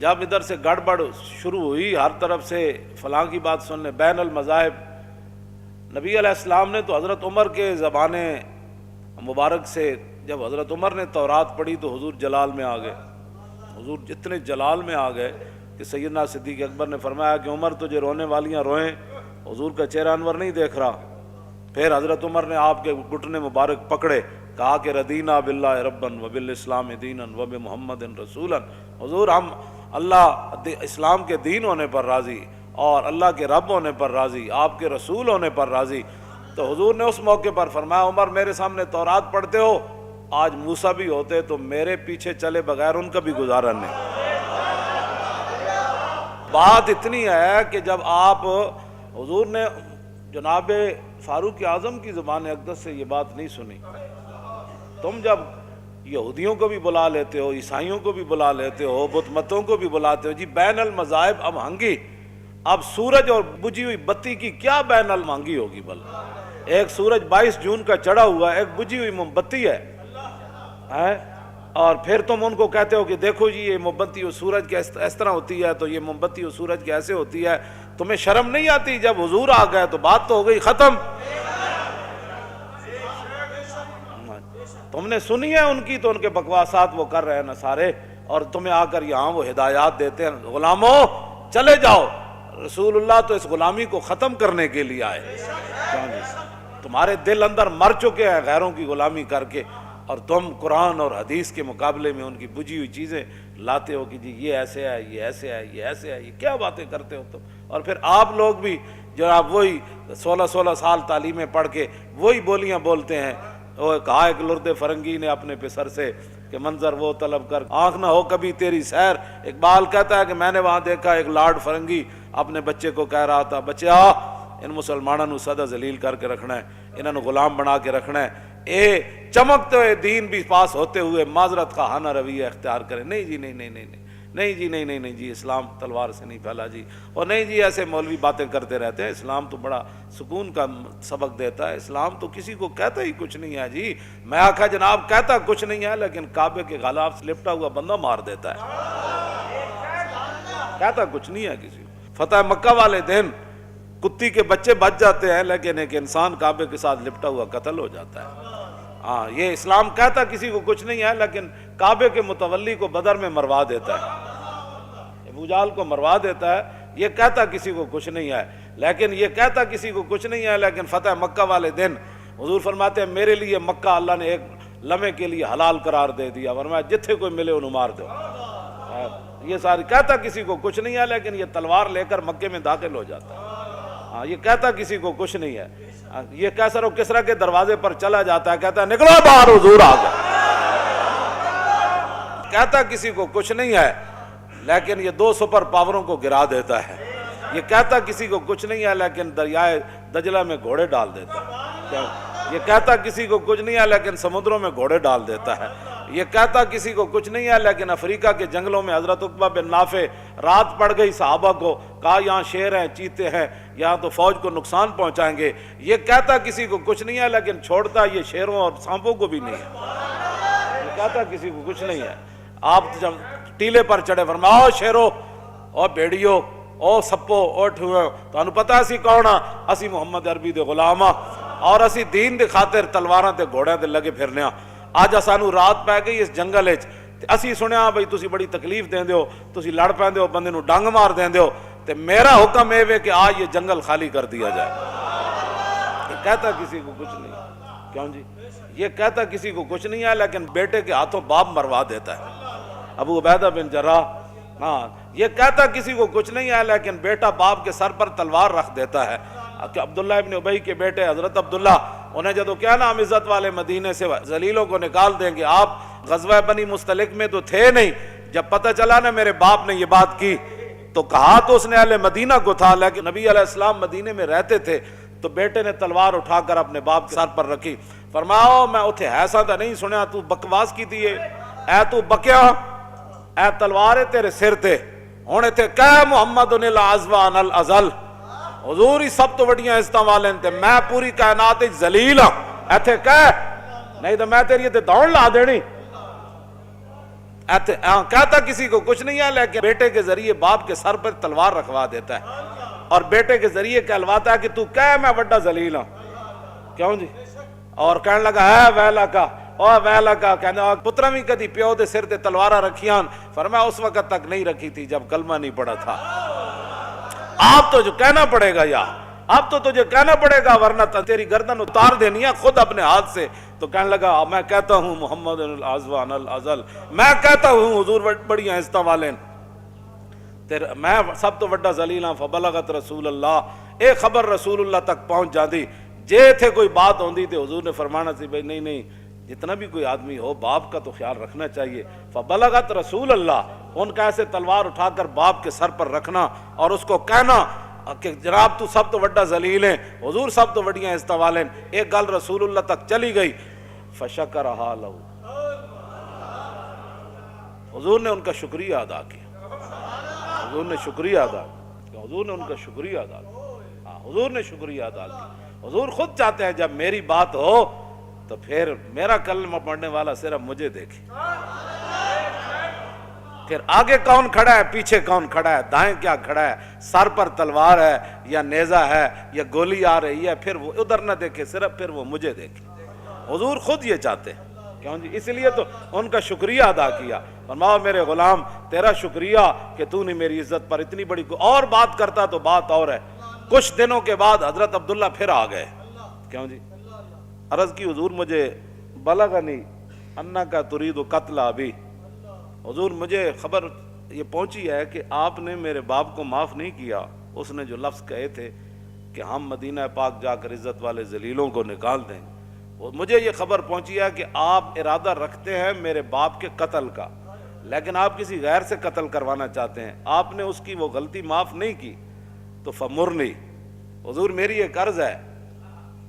جب ادھر سے گڑبڑ شروع ہوئی، ہر طرف سے فلاں کی بات سننے، بین المذاہب، نبی علیہ السلام نے تو حضرت عمر کے زبان مبارک سے، جب حضرت عمر نے تورات پڑھی تو حضور جلال میں آ گئے، حضور اتنے جلال میں آ گئے کہ سیدنا صدیق اکبر نے فرمایا کہ عمر تجھے رونے والیاں روئیں، حضور کا چہرہ انور نہیں دیکھ رہا۔ پھر حضرت عمر نے آپ کے گھٹنے مبارک پکڑے، کہا کہ ردینا باللہ ربن وبالاسلام دینا وبمحمد رسولا، حضور ہم اللہ اسلام کے دین ہونے پر راضی اور اللہ کے رب ہونے پر راضی، آپ کے رسول ہونے پر راضی۔ تو حضور نے اس موقع پر فرمایا عمر میرے سامنے تورات پڑھتے ہو، آج موسیٰ بھی ہوتے تو میرے پیچھے چلے بغیر ان کا بھی گزارا نہیں۔ بات اتنی ہے کہ جب آپ حضور نے جناب فاروق اعظم کی زبان اقدس سے یہ بات نہیں سنی، تم جب یہودیوں کو بھی بلا لیتے ہو، عیسائیوں کو بھی بلا لیتے ہو، بت متوں کو بھی بلاتے ہو، جی بین المذاہب اب ہنگی، اب سورج اور بجھی ہوئی بتی کی کیا بین المہنگی ہوگی؟ بل ایک سورج 22 جون کا چڑھا ہوا ہے، ایک بجھی ہوئی موم بتی ہے، اور پھر تم ان کو کہتے ہو کہ دیکھو جی یہ موم بتی و سورج کی اس طرح ہوتی ہے، تو یہ موم بتی و سورج کی ایسے ہوتی ہے۔ تمہیں شرم نہیں آتی؟ جب حضور آ گئے تو بات تو ہو گئی ختم۔ تم نے سنی ہے ان کی، تو ان کے بکواسات وہ کر رہے ہیں نصارے، اور تمہیں آ کر یہاں وہ ہدایات دیتے ہیں، غلاموں چلے جاؤ، رسول اللہ تو اس غلامی کو ختم کرنے کے لیے آئے۔ تمہارے دل اندر مر چکے ہیں غیروں کی غلامی کر کے، اور تم قرآن اور حدیث کے مقابلے میں ان کی بجھی ہوئی چیزیں لاتے ہو کہ جی یہ ایسے ہے، یہ ایسے ہے، یہ ایسے ہے، یہ کیا باتیں کرتے ہو تم؟ اور پھر آپ لوگ بھی جو آپ وہی 16 سال تعلیمیں پڑھ کے وہی بولیاں بولتے ہیں۔ وہ کہا ایک لرد فرنگی نے اپنے پسر سے کہ منظر وہ طلب کر آنکھ نہ ہو کبھی تیری سیر۔ اقبال کہتا ہے کہ میں نے وہاں دیکھا ایک لاڈ فرنگی اپنے بچے کو کہہ رہا تھا، بچے آ ان مسلمانوں نو سدا ذلیل کر کے رکھنا ہے، انہوں نے غلام بنا کے رکھنا ہے، اے چمکتے ہوئے دین بھی پاس ہوتے ہوئے معذرت کا ہانہ رویہ اختیار کرے۔ نہیں جی، نہیں نہیں نہیں نہیں نہیں جی، نہیں نہیں نہیں جی، اسلام تلوار سے نہیں پھیلا جی، اور نہیں جی ایسے مولوی باتیں کرتے رہتے ہیں، اسلام تو بڑا سکون کا سبق دیتا ہے، اسلام تو کسی کو کہتا ہی کچھ نہیں ہے جی۔ میں آکھا جناب کہتا کچھ نہیں ہے، لیکن کعبے کے غلاف سے لپٹا ہوا بندہ مار دیتا ہے، کہتا کچھ نہیں ہے کسی کو۔ فتح مکہ والے دن کتی کے بچے بچ جاتے ہیں، لیکن ایک انسان کعبے کے ساتھ لپٹا ہوا قتل ہو جاتا ہے۔ ہاں یہ اسلام کہتا کسی کو کچھ نہیں ہے، لیکن کعبے کے متولی کو بدر میں مروا دیتا ہے، ابو جہل کو مروا دیتا ہے، یہ کہتا کسی کو کچھ نہیں ہے، لیکن یہ کہتا کسی کو کچھ نہیں ہے، لیکن فتح مکہ والے دن حضور فرماتے ہیں میرے لیے مکہ اللہ نے ایک لمحے کے لیے حلال قرار دے دیا، ورنہ جتھے کوئی ملے انہوں مار دو۔ یہ ساری کہتا کسی کو کچھ نہیں ہے، لیکن یہ تلوار لے کر مکے میں داخل ہو جاتا ہے۔ ہاں یہ کہتا کسی کو کچھ نہیں ہے، یہ کیسر و کسرا کے دروازے پر چلا جاتا ہے، کہتا ہے نکلو باہر حضور آ گئے۔ کہتا کسی کو کچھ نہیں ہے، لیکن یہ 2 سپر پاوروں کو گرا دیتا ہے۔ یہ کہتا کسی کو کچھ نہیں ہے، لیکن دریائے دجلہ میں گھوڑے ڈال دیتا ہے۔ یہ کہتا کسی کو کچھ نہیں ہے، لیکن سمندروں میں گھوڑے ڈال دیتا ہے۔ یہ کہتا کسی کو کچھ نہیں ہے، لیکن افریقہ کے جنگلوں میں حضرت عقبہ بن نافع رات پڑ گئی، صحابہ کو کہا یہاں شیر ہیں، چیتے ہیں، یہاں تو فوج کو نقصان پہنچائیں گے۔ یہ کہتا کسی کو کچھ نہیں ہے، لیکن چھوڑتا یہ شیروں اور سانپوں کو بھی نہیں ہے۔ یہ کہتا کسی کو کچھ نہیں ہے۔ آپ جب ٹیلے پر چڑھے فرمایا او شیرو، او بھیڑیو، او سپو، او ٹھوئے، تو انہوں پتا اسی کون ہاں؟ اسی محمد عربی دے غلام ہاں، اور اسی دین دے خاطر تلواراں تے گھوڑیاں تے لگے پھرنے ہاں۔ آج سانو رات پہ گئی اس جنگل وچ، اسی سنیا بھئی تسی بڑی تکلیف دیندے ہو، تسی لڑ پیندے ہو، بندے نو ڈنگ مار دیندے ہو، تے میرا حکم ہے کہ آج یہ جنگل خالی کر دیا جائے۔ یہ کہتا کسی کو کچھ نہیں، کیوں جی؟ یہ کہتا کسی کو کچھ نہیں ہے، لیکن بیٹے کے ہاتھوں باپ مروا دیتا ہے۔ ابو عبیدہ بن جراح، ہاں یہ کہتا کسی کو کچھ نہیں ہے، لیکن بیٹا باپ کے سر پر تلوار رکھ دیتا ہے۔ کہ عبداللہ ابن ابی کے بیٹے حضرت عبداللہ، انہیں جدو کیا نام عزت والے مدینے سے ذلیلوں کو نکال دیں گے، آپ غزوہ بنی مستلق میں تو تھے نہیں، جب پتہ چلا نا میرے باپ نے یہ بات کی، تو کہا تو اس نے اہل مدینہ کو تھا، لیکن نبی علیہ السلام مدینے میں رہتے تھے، تو بیٹے نے تلوار اٹھا کر اپنے باپ کے سر پر رکھی، فرمایا میں اتھے ایسا تھا نہیں سنیا تو بکواس کی تھی، اے تو بکیا، اے تلوارے تیرے سر تے ہونے تھے کہ محمد العزوان الازل، حضور ہی سب تو وڈیاں عزتاں والے تے میں پوری کائنات وچ ذلیل ہاں، ایتھے کہ نہیں تو میں تیری تے دوڑ لا دینی۔ کہتا کسی کو کچھ نہیں ہے، لیکن بیٹے کے ذریعے باپ کے سر پر تلوار رکھوا دیتا ہے اور بیٹے کے ذریعے کہلواتا ہے کہ تو کہہ میں بڑا ذلیل ہوں. کیوں جی؟ اور کہنے لگا ہے ویلا کا اور ویلا کا، کہنا پترا بھی کدی پیو دے سر تے تلوارا رکھیاں؟ فرمایا اس وقت تک نہیں رکھی تھی جب کلمہ نہیں پڑا تھا. آپ تو جو کہنا پڑے گا یا اب تو تجھے کہنا پڑے گا ورنہ تیری گردن اتار دینی ہے خود اپنے ہاتھ سے. تو کہنے لگا میں کہتا ہوں محمد الازوان الازل، میں کہتا ہوں حضور بڑی عزت والے میں سب تو بڑا ذلیل ہاں. فبلغت رسول اللہ، ایک خبر رسول اللہ تک پہنچ جاتی. جے تھے کوئی بات ہوندی تھی حضور نے فرمانا سی بھائی نہیں نہیں، جتنا بھی کوئی آدمی ہو باپ کا تو خیال رکھنا چاہیے. فبلغت رسول اللہ، ان کا ایسے تلوار اٹھا کر باپ کے سر پر رکھنا اور اس کو کہنا کہ جناب تو سب تو بڑا ذلیل ہیں، حضور سب تو بڑی عزت والے ہیں. ایک گل رسول اللہ تک چلی گئی. فشکرہا لہو، حضور نے ان کا شکریہ ادا کیا. حضور نے شکریہ ادا کیا، حضور نے ان کا شکریہ ادا کیا. حضور نے شکریہ ادا کیا. حضور خود چاہتے ہیں جب میری بات ہو تو پھر میرا کلمہ پڑھنے والا صرف مجھے دیکھے. پھر آگے کون کھڑا ہے، پیچھے کون کھڑا ہے، دائیں کیا کھڑا ہے، سر پر تلوار ہے یا نیزہ ہے یا گولی آ رہی ہے، پھر وہ ادھر نہ دیکھے، صرف پھر وہ مجھے دیکھے. حضور خود یہ چاہتے ہیں. کیوں جی؟ اس لیے تو ان کا شکریہ ادا کیا. فرماؤ میرے غلام تیرا شکریہ کہ تو نے میری عزت پر اتنی بڑی اور بات کرتا تو بات اور ہے. کچھ دنوں کے بعد حضرت عبداللہ پھر آ گئے. کیوں جی؟ عرض کی حضور مجھے بلغنی انکا ترید قتل ابی، حضور مجھے خبر یہ پہنچی ہے کہ آپ نے میرے باپ کو معاف نہیں کیا. اس نے جو لفظ کہے تھے کہ ہم مدینہ پاک جا کر عزت والے ذلیلوں کو نکال دیں، مجھے یہ خبر پہنچی ہے کہ آپ ارادہ رکھتے ہیں میرے باپ کے قتل کا، لیکن آپ کسی غیر سے قتل کروانا چاہتے ہیں. آپ نے اس کی وہ غلطی معاف نہیں کی. تو فمرنی، حضور میری ایک عرض ہے،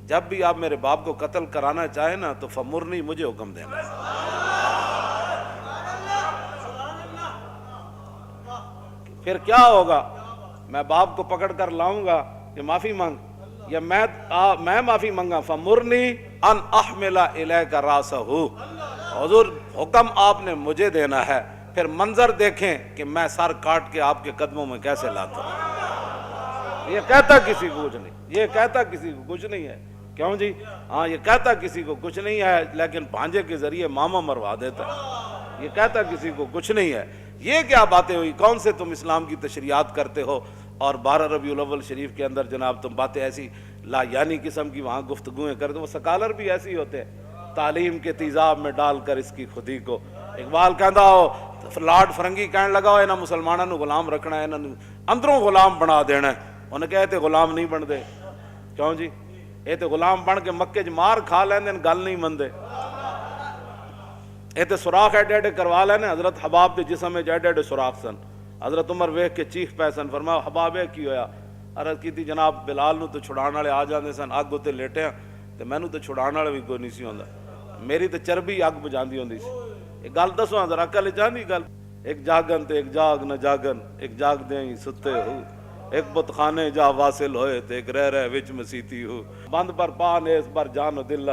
جب بھی آپ میرے باپ کو قتل کرانا چاہیں نا تو فمرنی، مجھے حکم دینا. پھر کیا ہوگا؟ میں باپ کو پکڑ کر لاؤں گا کہ معافی مانگ، یا میں معافی مانگا. فمرنی ان احمل الیک راسہ، حضور حکم آپ نے مجھے دینا ہے. پھر منظر دیکھیں کہ میں سر کاٹ کے آپ کے قدموں میں کیسے لاتا ہوں. یہ کہتا کسی کو کچھ نہیں، یہ کہتا کسی کو کچھ نہیں ہے. کیوں جی؟ ہاں یہ کہتا کسی کو کچھ نہیں ہے، لیکن بھانجے کے ذریعے ماما مروا دیتا ہے. یہ کہتا کسی کو کچھ نہیں ہے. یہ کیا باتیں ہوئی؟ کون سے تم اسلام کی تشریحات کرتے ہو اور 12 ربیع الاول شریف کے اندر جناب تم باتیں ایسی لا یعنی قسم کی وہاں گفتگویں کرتے. وہ سکالر بھی ایسے ہی ہوتے ہیں، تعلیم کے تیزاب میں ڈال کر اس کی خودی کو. اقبال کہندا ہو، لارڈ فرنگی کہنے لگا ہو انہاں مسلمانوں نو غلام رکھنا ہے، انہاں اندروں غلام بنا دینا ہے. انہیں کہے تے غلام نہیں بن دے. کیوں جی؟ یہ تے غلام بن کے مکے چ مار کھا لیندے، گل نہیں مندے. یہ تے سوراخ ایڈے ایڈے کروا لینے. حضرت حباب دے جسم میں ایڈے ایڈے سوراخ سن. حضرت عمر ویکھ کے چیخ پے سن. فرمایا حباب کی ہویا؟ عرض کی جناب بلال نو تو چھڑان والے آ جاندے سن، اگ اتنے لیٹے تے مینوں تو چھڑان والا بھی کوئی نہیں سی ہوندا. میری تے چربی اگ بجاندی ہوندی سی. ایک گل دسو ذرا عقل چاندی گل. ایک جاگن تے ایک جاگ نہ جاگن، ایک جاگ دے ہی ستے ہو، ایک بت خانے جا واصل ہوئے تے ایک رہ وچ مسیتی ہو. بند پر پا نیس پر جان و دل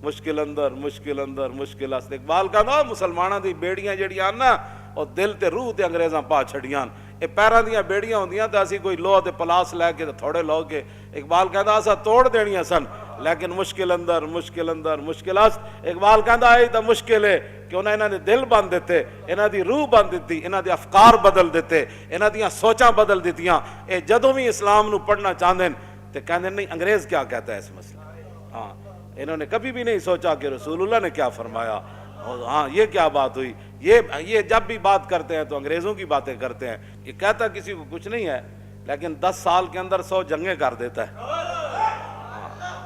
مشکل اندر مشکل اندر مشکل است. اقبال کہندا مسلماناں دی بیڑیاں جڑیاں نا اور دل تے روح تے انگریزاں پا چھڑیاں. اے پیراں دیاں بیڑیاں ہوندیاں تے اسی کوئی لوہ تے پلاس لے کے تے تھوڑے لو کے. اقبال کہندا اسا توڑ دینیاں سن لیکن مشکل اندر مشکل اندر مشکل است. اقبال کہندا اے تے مشکل ہے کہ انہاں نے دل بند دیتے، انہاں دی روح بند دتی، انہاں دے افکار بدل دیتے، انہاں دیاں سوچاں بدل دتیاں. اے جدوں بھی اسلام نو پڑھنا چاہندے تے کہندے نہیں انگریز کیا کہتا ہے اس مسئلے. ہاں انہوں نے کبھی بھی نہیں سوچا کہ رسول اللہ نے کیا فرمایا. ہاں یہ کیا بات ہوئی. یہ جب بھی بات کرتے ہیں تو انگریزوں کی باتیں کرتے ہیں. یہ کہتا کسی کو کچھ نہیں ہے لیکن 10 سال کے اندر 100 جنگیں کر دیتا ہے.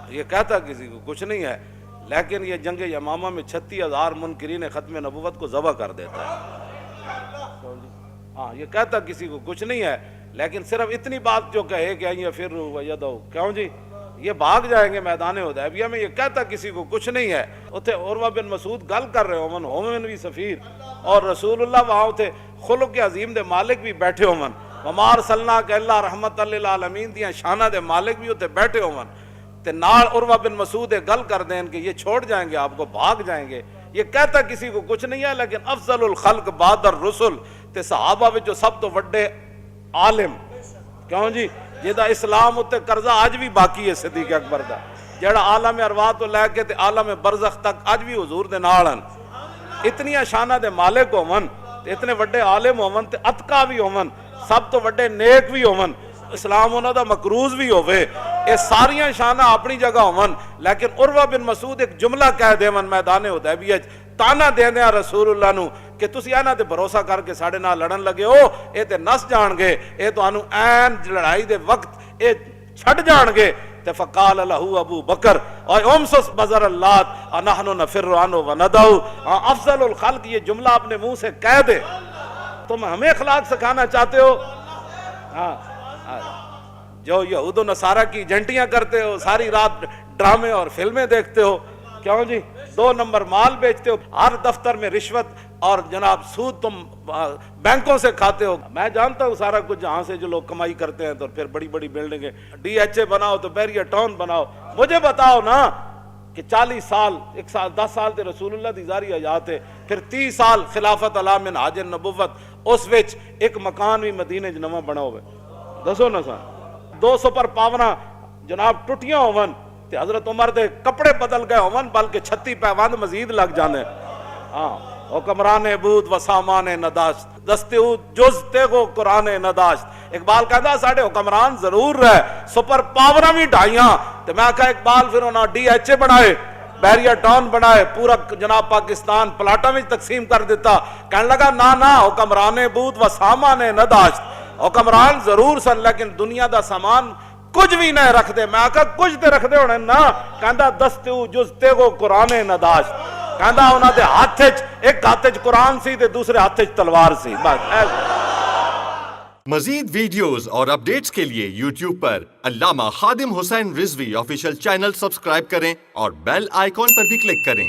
یہ کہتا کسی کو کچھ نہیں ہے لیکن یہ جنگ یمامہ میں 36,000 منکرین ختم نبوت کو ذبح کر دیتا ہے. ہاں یہ کہتا کسی کو کچھ نہیں ہے لیکن صرف اتنی بات جو کہے کہ یہ پھر یدو کیوں جی یہ بھاگ جائیں گے میدان حدیبیہ میں. یہ کہتا کسی کو کچھ نہیں ہے. اتھے عروہ بن مسعود گل کر رہے ہومن بھی سفیر اور رسول اللہ وہاں اتھے خلق عظیم دے مالک بھی بیٹھے ہومن. وما ارسلناک الا رحمت للعالمین دیاں شانہ دے مالک بھی اتھے بیٹھے ہومن. تے نال عروہ بن مسعود گل کر دیں کہ یہ چھوڑ جائیں گے آپ کو، بھاگ جائیں گے. یہ کہتا کسی کو کچھ نہیں ہے، لیکن افضل الخلق بعد الرسل تے صحابہ وچ سب تو وڈے عالم کیوں جی جہدا اسلام اتے قرضہ اج بھی باقی ہے صدیق اکبر دا، جڑا عالم ارواح تو لے کے تے عالم برزخ تک اج بھی حضور دے نال ہن، اتنی شاناں دے مالک ہون تے اتنے وڈے عالم ہون تے اتقا بھی ہون، سب تو وڈے نیک بھی ہون، اسلام انہاں دا مقروض بھی ہوئے، یہ ساریاں شاناں اپنی جگہ ہون، لیکن عروہ بن مسعود ایک جملہ کہہ دیون میدان حدیبیہ تانا دیندے ہیں رسول اللہ نو کہ تسی انہاں تے بھروسہ کر کے ساڈے نال لڑن لگے ہو، اے تے نس جان گے، اے تانوں عین لڑائی دے وقت اے چھڈ جان گے۔ تے فقال له ابو بکر اور امسس بزر اللات نحن نفر عنه وندعو، افضل الخلق یہ جملہ اپنے منہ سے کہہ دے۔ تم ہمیں اخلاق سکھانا چاہتے ہو؟ جو یہود و نصارہ کی ایجنٹیاں کرتے ہو، ساری رات ڈرامے اور فلمیں دیکھتے ہو، کیوں جی 2 نمبر مال بیچتے ہو، ہر دفتر میں رشوت اور جناب سود تم بینکوں سے کھاتے ہو۔ میں جانتا ہوں سارا کچھ جہاں سے جو لوگ کمائی کرتے ہیں، تو پھر بڑی بڑی بلڈنگیں ڈی ایچ اے بناؤ تو بیریا ٹاؤن بناؤ۔ مجھے بتاؤ نا کہ 40 سال 10 سال تے رسول اللہ دی ظاہری حیات ہے، پھر 30 سال خلافت علی من حاج النبوت، اس وچ ایک مکان بھی مدینے چ نواں بنا ہوئے، دسو نا سا 2 سپر پاوراں جناب ٹوٹیاں ہون تے حضرت عمر دے کپڑے بدل گئے ہون، بلکہ 36 پیوند مزید لگ جانے۔ ہاں حکمران عبود و سامان نداشت دستے جز تیغو قرآن نداشت۔ اقبال کہتا ساڑھے حکمران ضرور رہے، سپر پاوراں بھی ڈھائیاں، تو میں کہا اقبال پھر انہاں ڈی ایچ اے بنائے، بیریا ٹاؤن بنائے، پورا جناب پاکستان پلاٹا میں تقسیم کر دیتا۔ کہنے لگا نا حکمران عبود و سامان نداشت، حکمران ضرور سن لیکن دنیا دا سامان کچھ بھی نہیں رکھ دے۔ میں کہا کچھ تے رکھ دے ہونے نا، کہندا دستو جز تیغو قرآن نداشت، کہندا انہاں دے ہاتھ وچ ایک ہاتھ وچ قرآن سی تے دوسرے ہاتھ وچ تلوار سی۔ مزید ویڈیوز اور اپڈیٹس کے لیے یوٹیوب پر علامہ Khadim Hussain Rizvi official channel subscribe کریں اور بیل آئیکن پر بھی کلک کریں۔